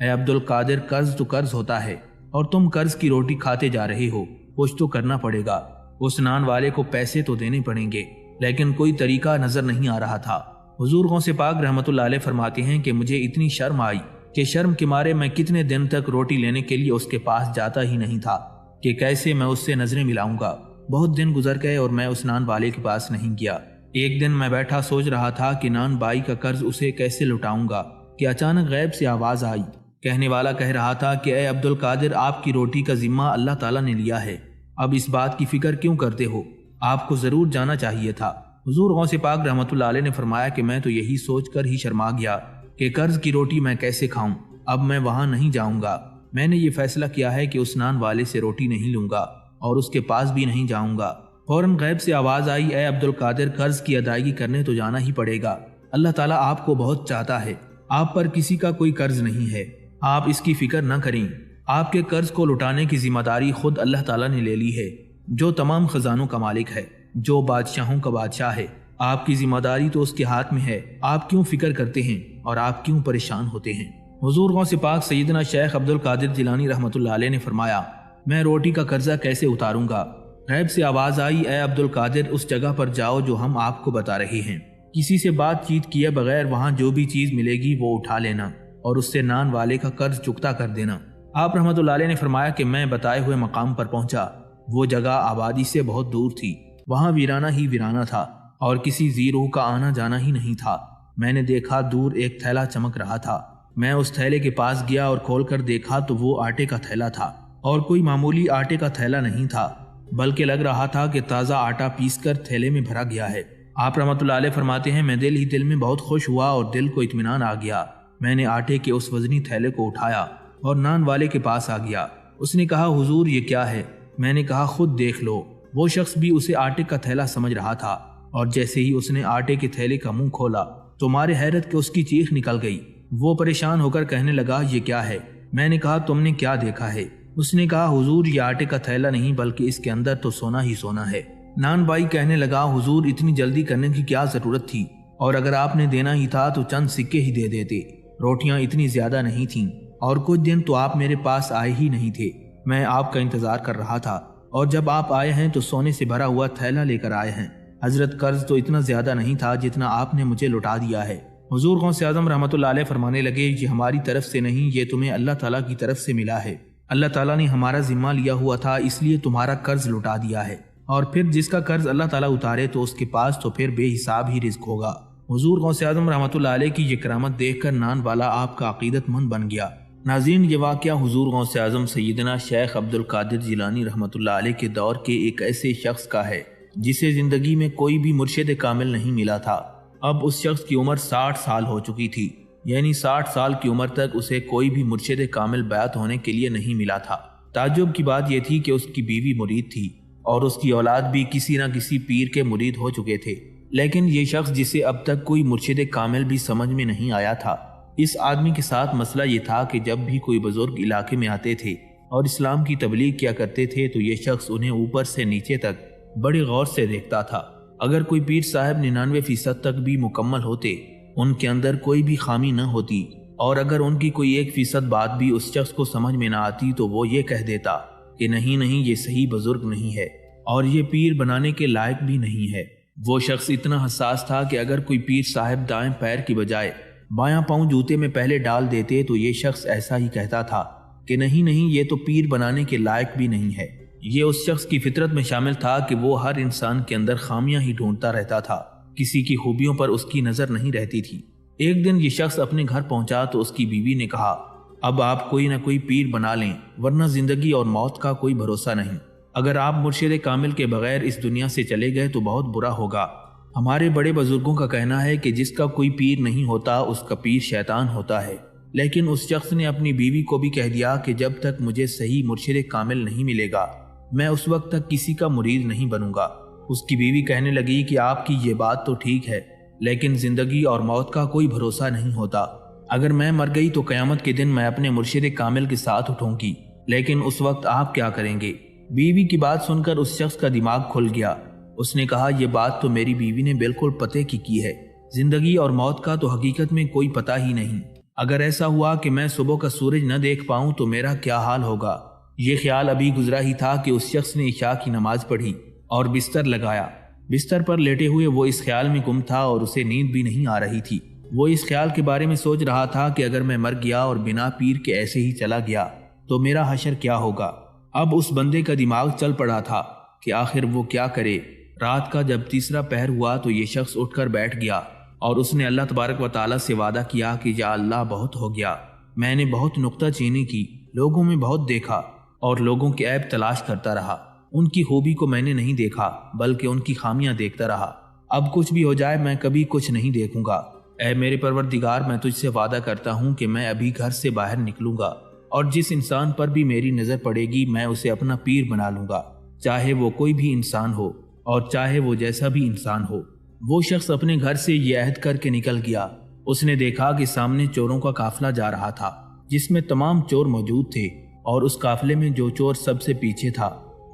اے عبد القادر، قرض تو قرض ہوتا ہے اور تم قرض کی روٹی کھاتے جا رہے ہو، کچھ تو کرنا پڑے گا۔ اس نان والے کو پیسے تو دینے پڑیں گے، لیکن کوئی طریقہ نظر نہیں آ رہا تھا۔ حضور غوث پاک رحمۃ اللہ علیہ فرماتے ہیں کہ مجھے اتنی شرم آئی کہ شرم کے مارے میں کتنے دن تک روٹی لینے کے لیے اس کے پاس جاتا ہی نہیں تھا کہ کیسے میں اس سے نظریں ملاؤں گا۔ بہت دن گزر گئے اور میں اس نان والے کے پاس نہیں گیا۔ ایک دن میں بیٹھا سوچ رہا تھا کہ نان بائی کا قرض اسے کیسے لوٹاؤں گا کہ اچانک غیب سے آواز آئی۔ کہنے والا کہہ رہا تھا کہ اے عبد القادر، آپ کی روٹی کا ذمہ اللہ تعالیٰ نے لیا ہے، اب اس بات کی فکر کیوں کرتے ہو؟ آپ کو ضرور جانا چاہیے تھا۔ حضور غوث پاک رحمۃ اللہ علیہ نے فرمایا کہ میں تو یہی سوچ کر ہی شرما گیا کہ قرض کی روٹی میں کیسے کھاؤں، اب میں وہاں نہیں جاؤں گا۔ میں نے یہ فیصلہ کیا ہے کہ اس نان والے سے روٹی نہیں لوں گا اور اس کے پاس بھی نہیں جاؤں گا۔ فوراً غیب سے آواز آئی، اے عبد القادر، قرض کی ادائیگی کرنے تو جانا ہی پڑے گا، اللہ تعالیٰ آپ کو بہت چاہتا ہے، آپ پر کسی کا کوئی قرض نہیں ہے، آپ اس کی فکر نہ کریں۔ آپ کے قرض کو لوٹانے کی ذمہ داری خود اللہ تعالیٰ نے لے لی ہے، جو تمام خزانوں کا مالک ہے، جو بادشاہوں کا بادشاہ ہے۔ آپ کی ذمہ داری تو اس کے ہاتھ میں ہے، آپ کیوں فکر کرتے ہیں اور آپ کیوں پریشان ہوتے ہیں؟ حضور غوث پاک سیدنا شیخ عبد القادر جیلانی رحمۃ اللہ علیہ نے فرمایا، میں روٹی کا قرضہ کیسے اتاروں گا؟ غیب سے آواز آئی، اے عبد القادر، اس جگہ پر جاؤ جو ہم آپ کو بتا رہے ہیں، کسی سے بات چیت کیے بغیر وہاں جو بھی چیز ملے گی وہ اٹھا لینا اور اس سے نان والے کا قرض چکتا کر دینا۔ آپ رحمۃ اللہ علیہ نے فرمایا کہ میں بتائے ہوئے مقام پر پہنچا۔ وہ جگہ آبادی سے بہت دور تھی، وہاں ویرانہ ہی ویرانہ تھا اور کسی ذی روح کا آنا جانا ہی نہیں تھا۔ میں نے دیکھا دور ایک تھیلا چمک رہا تھا۔ میں اس تھیلے کے پاس گیا اور کھول کر دیکھا تو وہ آٹے کا تھیلا تھا، اور کوئی معمولی آٹے کا تھیلا نہیں تھا، بلکہ لگ رہا تھا کہ تازہ آٹا پیس کر تھیلے میں بھرا گیا ہے۔ آپ رحمۃ اللہ علیہ فرماتے ہیں، میں دل ہی دل میں بہت خوش ہوا اور دل کو اطمینان آ گیا۔ میں نے آٹے کے اس وزنی تھیلے کو اٹھایا اور نان والے کے پاس آ گیا۔ اس نے کہا، حضور یہ کیا ہے؟ میں نے کہا، خود دیکھ لو۔ وہ شخص بھی اسے آٹے کا تھیلا سمجھ رہا تھا، اور جیسے ہی اس نے آٹے کے تھیلے کا منہ کھولا تو مارے حیرت کے اس کی چیخ نکل گئی۔ وہ پریشان ہو کر کہنے لگا، یہ کیا ہے؟ میں نے کہا، تم نے کیا دیکھا ہے؟ اس نے کہا، حضور یہ آٹے کا تھیلا نہیں بلکہ اس کے اندر تو سونا ہی سونا ہے۔ نان بائی کہنے لگا، حضور اتنی جلدی کرنے کی کیا ضرورت تھی، اور اگر آپ نے دینا ہی تھا تو چند سکے ہی دے دیتے، روٹیاں اتنی زیادہ نہیں تھیں، اور کچھ دن تو آپ میرے پاس آئے ہی نہیں تھے۔ میں آپ کا انتظار کر رہا تھا، اور جب آپ آئے ہیں تو سونے سے بھرا ہوا تھیلا لے کر آئے ہیں۔ حضرت قرض تو اتنا زیادہ نہیں تھا جتنا آپ نے مجھے لوٹا دیا ہے۔ حضور غوث اعظم رحمۃ اللہ علیہ فرمانے لگے، یہ ہماری طرف سے نہیں، یہ تمہیں اللہ تعالیٰ کی طرف سے ملا ہے۔ اللہ تعالیٰ نے ہمارا ذمہ لیا ہوا تھا، اس لیے تمہارا قرض لوٹا دیا ہے، اور پھر جس کا قرض اللہ تعالیٰ اتارے تو اس کے پاس تو پھر بے حساب ہی رزق ہوگا۔ حضور غوث اعظم رحمۃ اللہ علیہ کی یہ کرامت دیکھ کر نان والا آپ کا عقیدت مند بن گیا۔ ناظرین، یہ واقعہ حضور غوث اعظم سیدنا شیخ عبد القادر جیلانی رحمۃ اللہ علیہ کے دور کے ایک ایسے شخص کا ہے جسے زندگی میں کوئی بھی مرشد کامل نہیں ملا تھا۔ اب اس شخص کی عمر 60 سال ہو چکی تھی، یعنی 60 سال کی عمر تک اسے کوئی بھی مرشد کامل بیعت ہونے کے لیے نہیں ملا تھا۔ تعجب کی بات یہ تھی کہ اس کی بیوی مرید تھی اور اس کی اولاد بھی کسی نہ کسی پیر کے مرید ہو چکے تھے، لیکن یہ شخص جسے اب تک کوئی مرشد کامل بھی سمجھ میں نہیں آیا تھا، اس آدمی کے ساتھ مسئلہ یہ تھا کہ جب بھی کوئی بزرگ علاقے میں آتے تھے اور اسلام کی تبلیغ کیا کرتے تھے تو یہ شخص انہیں اوپر سے نیچے تک بڑے غور سے دیکھتا تھا۔ اگر کوئی پیر صاحب 99% تک بھی مکمل ہوتے، ان کے اندر کوئی بھی خامی نہ ہوتی، اور اگر ان کی کوئی 1% بات بھی اس شخص کو سمجھ میں نہ آتی تو وہ یہ کہہ دیتا کہ نہیں یہ صحیح بزرگ نہیں ہے اور یہ پیر بنانے کے لائق بھی نہیں ہے۔ وہ شخص اتنا حساس تھا کہ اگر کوئی پیر صاحب دائیں پیر کی بجائے بایاں پاؤں جوتے میں پہلے ڈال دیتے تو یہ شخص ایسا ہی کہتا تھا کہ نہیں نہیں یہ تو پیر بنانے کے لائق بھی نہیں ہے۔ یہ اس شخص کی فطرت میں شامل تھا کہ وہ ہر انسان کے اندر خامیاں ہی ڈھونڈتا رہتا تھا، کسی کی خوبیوں پر اس کی نظر نہیں رہتی تھی۔ ایک دن یہ شخص اپنے گھر پہنچا تو اس کی بیوی نے کہا، اب آپ کوئی نہ کوئی پیر بنا لیں ورنہ زندگی اور موت کا کوئی بھروسہ نہیں۔ اگر آپ مرشد کامل کے بغیر اس دنیا سے چلے گئے تو بہت برا ہوگا۔ ہمارے بڑے بزرگوں کا کہنا ہے کہ جس کا کوئی پیر نہیں ہوتا اس کا پیر شیطان ہوتا ہے، لیکن اس شخص نے اپنی بیوی کو بھی کہہ دیا کہ جب تک مجھے صحیح مرشد کامل نہیں ملے گا میں اس وقت تک کسی کا مرید نہیں بنوں گا۔ اس کی بیوی کہنے لگی کہ آپ کی یہ بات تو ٹھیک ہے، لیکن زندگی اور موت کا کوئی بھروسہ نہیں ہوتا۔ اگر میں مر گئی تو قیامت کے دن میں اپنے مرشد کامل کے ساتھ اٹھوں گی، لیکن اس وقت آپ کیا کریں گے؟ بیوی کی بات سن کر اس شخص کا دماغ کھل گیا۔ اس نے کہا، یہ بات تو میری بیوی نے بالکل پتے کی ہے۔ زندگی اور موت کا تو حقیقت میں کوئی پتہ ہی نہیں۔ اگر ایسا ہوا کہ میں صبح کا سورج نہ دیکھ پاؤں تو میرا کیا حال ہوگا؟ یہ خیال ابھی گزرا ہی تھا کہ اس شخص نے عشاء کی نماز پڑھی اور بستر لگایا۔ بستر پر لیٹے ہوئے وہ اس خیال میں گم تھا اور اسے نیند بھی نہیں آ رہی تھی۔ وہ اس خیال کے بارے میں سوچ رہا تھا کہ اگر میں مر گیا اور بنا پیر کے ایسے ہی چلا گیا تو میرا حشر کیا ہوگا؟ اب اس بندے کا دماغ چل پڑا تھا کہ آخر وہ کیا کرے۔ رات کا جب تیسرا پہر ہوا تو یہ شخص اٹھ کر بیٹھ گیا اور اس نے اللہ تبارک و تعالیٰ سے وعدہ کیا کہ یا اللہ بہت ہو گیا، میں نے بہت نکتہ چینی کی، لوگوں میں بہت دیکھا اور لوگوں کے عیب تلاش کرتا رہا، ان کی خوبی کو میں نے نہیں دیکھا بلکہ ان کی خامیاں دیکھتا رہا۔ اب کچھ بھی ہو جائے میں کبھی کچھ نہیں دیکھوں گا۔ اے میرے پروردگار، میں تجھ سے وعدہ کرتا ہوں کہ میں ابھی گھر سے باہر نکلوں گا اور جس انسان پر بھی میری نظر پڑے گی میں اسے اپنا پیر بنا لوں گا، چاہے وہ کوئی بھی انسان ہو اور چاہے وہ جیسا بھی انسان ہو۔ وہ شخص اپنے گھر سے یہ عہد کر کے نکل گیا۔ اس نے دیکھا کہ سامنے چوروں کا قافلہ جا رہا تھا جس میں تمام چور موجود تھے، اور اس قافلے میں جو چور سب سے پیچھے تھا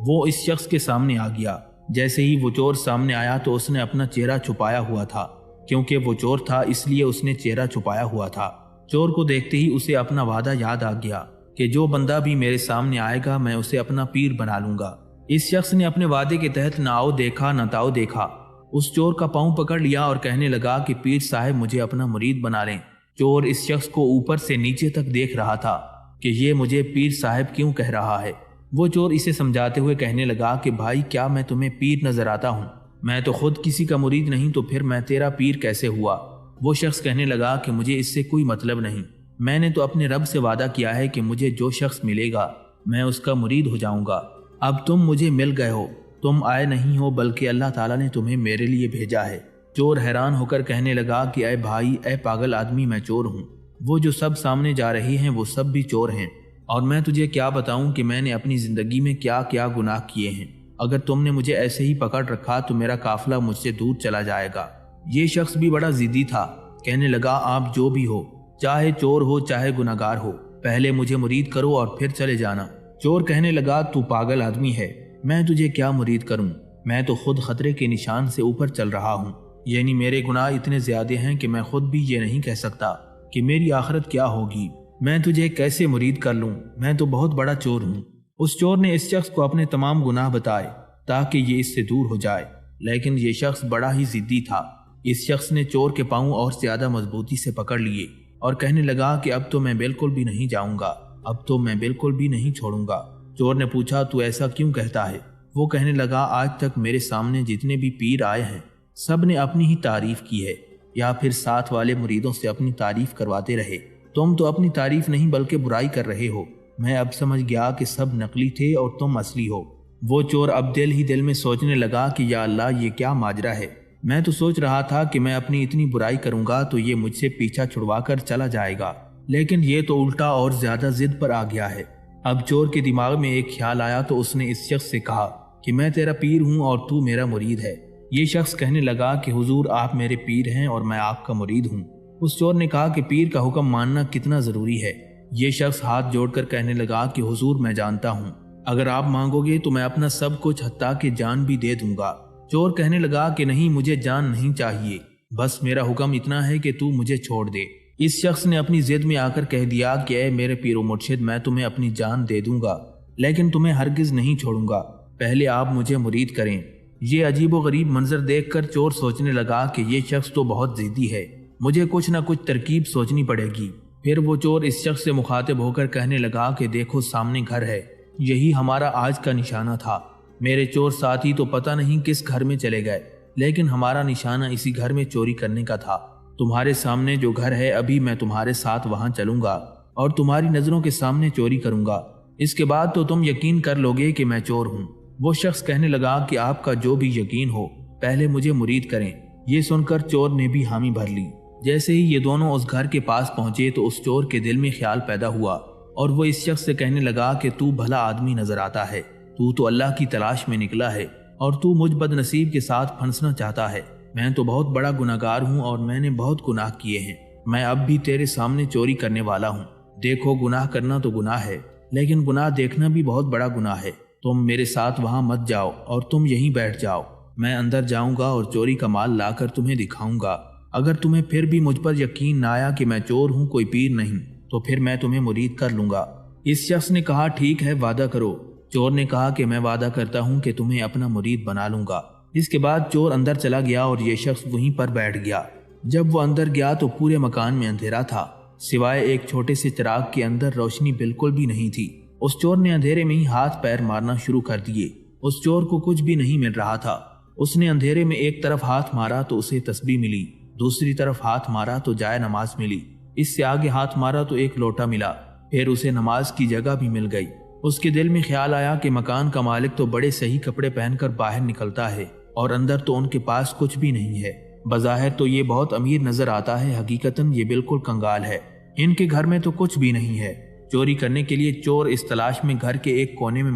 وہ اس شخص کے سامنے آ گیا۔ جیسے ہی وہ چور سامنے آیا تو اس نے اپنا چہرہ چھپایا ہوا تھا، کیونکہ وہ چور تھا اس لیے اس نے چہرہ چھپایا ہوا تھا۔ چور کو دیکھتے ہی اسے اپنا وعدہ یاد آ گیا کہ جو بندہ بھی میرے سامنے آئے گا میں اسے اپنا پیر بنا لوں گا۔ اس شخص نے اپنے وعدے کے تحت نہ آؤ دیکھا نہ تاؤ دیکھا، اس چور کا پاؤں پکڑ لیا اور کہنے لگا کہ پیر صاحب مجھے اپنا مرید بنا لیں۔ چور اس شخص کو اوپر سے نیچے تک دیکھ رہا تھا کہ یہ مجھے پیر صاحب کیوں کہہ رہا ہے۔ وہ چور اسے سمجھاتے ہوئے کہنے لگا کہ بھائی کیا میں تمہیں پیر نظر آتا ہوں؟ میں تو خود کسی کا مرید نہیں تو پھر میں تیرا پیر کیسے ہوا؟ وہ شخص کہنے لگا کہ مجھے اس سے کوئی مطلب نہیں، میں نے تو اپنے رب سے وعدہ کیا ہے کہ مجھے جو شخص ملے گا میں اس کا مرید ہو جاؤں گا۔ اب تم مجھے مل گئے ہو، تم آئے نہیں ہو بلکہ اللہ تعالیٰ نے تمہیں میرے لیے بھیجا ہے۔ چور حیران ہو کر کہنے لگا کہ اے بھائی، اے پاگل آدمی، میں چور ہوں، وہ جو سب سامنے جا رہے ہیں وہ سب بھی چور ہیں، اور میں تجھے کیا بتاؤں کہ میں نے اپنی زندگی میں کیا کیا گناہ کیے ہیں۔ اگر تم نے مجھے ایسے ہی پکڑ رکھا تو میرا قافلہ مجھ سے دور چلا جائے گا۔ یہ شخص بھی بڑا ضدی تھا، کہنے لگا آپ جو بھی ہو، چاہے چور ہو چاہے گناہگار ہو، پہلے مجھے مرید کرو اور پھر چلے جانا۔ چور کہنے لگا تو پاگل آدمی ہے، میں تجھے کیا مرید کروں؟ میں تو خود خطرے کے نشان سے اوپر چل رہا ہوں، یعنی میرے گناہ اتنے زیادہ ہیں کہ میں خود بھی یہ نہیں کہہ سکتا کہ میری آخرت کیا ہوگی۔ میں تجھے کیسے مرید کر لوں؟ میں تو بہت بڑا چور ہوں۔ اس چور نے اس شخص کو اپنے تمام گناہ بتائے تاکہ یہ اس سے دور ہو جائے، لیکن یہ شخص بڑا ہی ضدی تھا۔ اس شخص نے چور کے پاؤں اور زیادہ مضبوطی سے پکڑ لیے اور کہنے لگا کہ اب تو میں بالکل بھی نہیں جاؤں گا، اب تو میں بالکل بھی نہیں چھوڑوں گا۔ چور نے پوچھا تو ایسا کیوں کہتا ہے؟ وہ کہنے لگا آج تک میرے سامنے جتنے بھی پیر آئے ہیں سب نے اپنی ہی تعریف کی ہے، یا پھر ساتھ والے مریدوں سے اپنی تعریف کرواتے رہے۔ تم تو اپنی تعریف نہیں بلکہ برائی کر رہے ہو۔ میں اب سمجھ گیا کہ سب نقلی تھے اور تم اصلی ہو۔ وہ چور اب دل ہی دل میں سوچنے لگا کہ یا اللہ، یہ کیا ماجرا ہے؟ میں تو سوچ رہا تھا کہ میں اپنی اتنی برائی کروں گا تو یہ مجھ سے پیچھا چھڑوا کر چلا جائے گا، لیکن یہ تو الٹا اور زیادہ ضد پر آ گیا ہے۔ اب چور کے دماغ میں ایک خیال آیا تو اس نے اس شخص سے کہا کہ میں تیرا پیر ہوں اور تو میرا مرید ہے۔ یہ شخص کہنے لگا کہ حضور آپ میرے پیر ہیں اور میں آپ کا مرید ہوں۔ اس چور نے کہا کہ پیر کا حکم ماننا کتنا ضروری ہے۔ یہ شخص ہاتھ جوڑ کر کہنے لگا کہ حضور میں جانتا ہوں، اگر آپ مانگو گے تو میں اپنا سب کچھ حتیٰ کہ جان بھی دے دوں گا۔ چور کہنے لگا کہ نہیں، مجھے جان نہیں چاہیے، بس میرا حکم اتنا ہے کہ تو مجھے چھوڑ دے۔ اس شخص نے اپنی ضد میں آ کر کہہ دیا کہ اے میرے پیر و مرشد، میں تمہیں اپنی جان دے دوں گا لیکن تمہیں ہرگز نہیں چھوڑوں گا، پہلے آپ مجھے مرید کریں۔ یہ عجیب و غریب منظر دیکھ کر چور سوچنے لگا کہ یہ شخص تو بہت ضدی ہے، مجھے کچھ نہ کچھ ترکیب سوچنی پڑے گی۔ پھر وہ چور اس شخص سے مخاطب ہو کر کہنے لگا کہ دیکھو سامنے گھر ہے، یہی ہمارا آج کا نشانہ تھا۔ میرے چور ساتھی تو پتہ نہیں کس گھر میں چلے گئے، لیکن ہمارا نشانہ اسی گھر میں چوری کرنے کا تھا۔ تمہارے سامنے جو گھر ہے، ابھی میں تمہارے ساتھ وہاں چلوں گا اور تمہاری نظروں کے سامنے چوری کروں گا، اس کے بعد تو تم یقین کر لو گے کہ میں چور ہوں۔ وہ شخص کہنے لگا کہ آپ کا جو بھی یقین ہو، پہلے مجھے مرید کریں۔ یہ سن کر چور نے بھی حامی بھر لی۔ جیسے ہی یہ دونوں اس گھر کے پاس پہنچے تو اس چور کے دل میں خیال پیدا ہوا اور وہ اس شخص سے کہنے لگا کہ تو بھلا آدمی نظر آتا ہے، تو اللہ کی تلاش میں نکلا ہے اور تو مجھ بد نصیب کے ساتھ پھنسنا چاہتا ہے۔ میں تو بہت بڑا گناہگار ہوں اور میں نے بہت گناہ کیے ہیں، میں اب بھی تیرے سامنے چوری کرنے والا ہوں۔ دیکھو گناہ کرنا تو گناہ ہے، لیکن گناہ دیکھنا بھی بہت بڑا گناہ ہے۔ تم میرے ساتھ وہاں مت جاؤ اور تم یہیں بیٹھ جاؤ، میں اندر جاؤں گا اور چوری کا مال لا کر تمہیں دکھاؤں گا۔ اگر تمہیں پھر بھی مجھ پر یقین نہ آیا کہ میں چور ہوں، کوئی پیر نہیں، تو پھر میں تمہیں مرید کر لوں گا۔ اس شخص نے کہا ٹھیک ہے، وعدہ کرو۔ چور نے کہا کہ میں وعدہ کرتا ہوں کہ تمہیں اپنا مرید بنا لوں گا۔ اس کے بعد چور اندر چلا گیا اور یہ شخص وہیں پر بیٹھ گیا۔ جب وہ اندر گیا تو پورے مکان میں اندھیرا تھا، سوائے ایک چھوٹے سے چراغ کے اندر روشنی بالکل بھی نہیں تھی۔ اس چور نے اندھیرے میں ہی ہاتھ پیر مارنا شروع کر دیے۔ اس چور کو کچھ بھی نہیں مل رہا تھا۔ اس نے اندھیرے میں ایک طرف ہاتھ مارا تو اسے تسبیح ملی، دوسری طرف ہاتھ مارا تو جائے نماز ملی، اس سے آگے ہاتھ مارا تو ایک لوٹا ملا، پھر اسے نماز کی جگہ بھی مل گئی۔ اس کے دل میں خیال آیا کہ مکان کا مالک تو بڑے صحیح کپڑے پہن کر باہر نکلتا ہے اور اندر تو ان کے پاس کچھ بھی نہیں ہے۔ بظاہر تو یہ بہت امیر نظر آتا ہے، حقیقتاً یہ بالکل کنگال ہے، ان کے گھر میں تو کچھ بھی نہیں ہے۔ چوری کرنے کے لیے چور اس تلاش میں گھر کے ایک کونے میں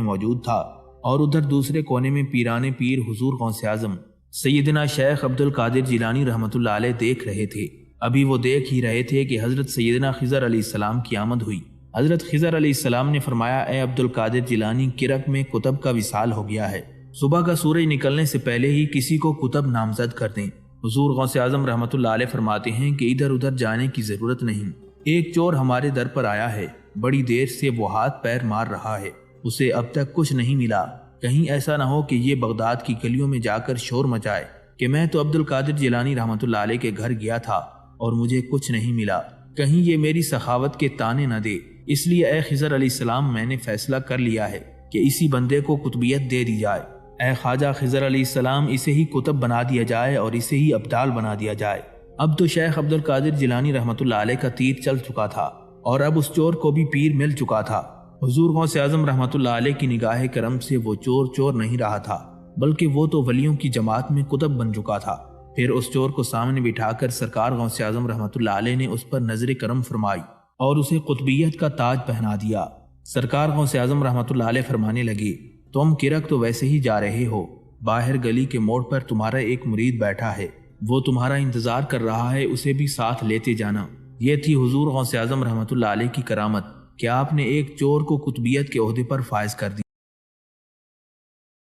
موجود تھا، اور ادھر دوسرے کونے میں پیران پیر حضور غوث اعظم سیدنا شیخ عبد القادر جیلانی رحمۃ اللہ علیہ دیکھ رہے تھے۔ ابھی وہ دیکھ ہی رہے تھے کہ حضرت سیدنا خضر علیہ السلام کی آمد ہوئی۔ حضرت خضر علیہ السلام نے فرمایا، اے عبد القادر جیلانی، کرک میں کتب کا وصال ہو گیا ہے، صبح کا سورج نکلنے سے پہلے ہی کسی کو کتب نامزد کر دیں۔ حضور غوث اعظم رحمۃ اللہ علیہ فرماتے ہیں کہ ادھر ادھر جانے کی ضرورت نہیں، ایک چور ہمارے در پر آیا ہے، بڑی دیر سے وہ ہاتھ پیر مار رہا ہے، اسے اب تک کچھ نہیں ملا، کہیں ایسا نہ ہو کہ یہ بغداد کی گلیوں میں جا کر شور مچائے کہ میں تو عبد القادر جیلانی رحمۃ اللہ علیہ کے گھر گیا تھا اور مجھے کچھ نہیں ملا، کہیں یہ میری سخاوت کے تانے نہ دے۔ اس لیے اے خضر علیہ السلام، میں نے فیصلہ کر لیا ہے کہ اسی بندے کو قطبیت دے دی جائے۔ اے خواجہ خضر علیہ السلام، اسے ہی کتب بنا دیا جائے اور اسے ہی ابدال بنا دیا جائے۔ اب تو شیخ عبد القادر جیلانی رحمۃ اللہ علیہ کا تیر چل چکا تھا اور اب اس چور کو بھی پیر مل چکا تھا۔ حضور غوث اعظم رحمۃ اللہ علیہ کی نگاہ کرم سے وہ چور نہیں رہا تھا، بلکہ وہ تو ولیوں کی جماعت میں قطب بن چکا تھا۔ پھر اس چور کو سامنے بٹھا کر سرکار غوث اعظم رحمۃ اللہ علیہ نے اس پر نظر کرم فرمائی اور اسے قطبیت کا تاج پہنا دیا۔ سرکار غوث اعظم رحمۃ اللہ علیہ فرمانے لگے، تم کرک تو ویسے ہی جا رہے ہو، باہر گلی کے موڑ پر تمہارا ایک مرید بیٹھا ہے، وہ تمہارا انتظار کر رہا ہے، اسے بھی ساتھ لیتے جانا۔ یہ تھی حضور غوث اعظم رحمۃ اللہ علیہ کی کرامت کہ آپ نے ایک چور کو قطبیت کے عہدے پر فائز کر دیا۔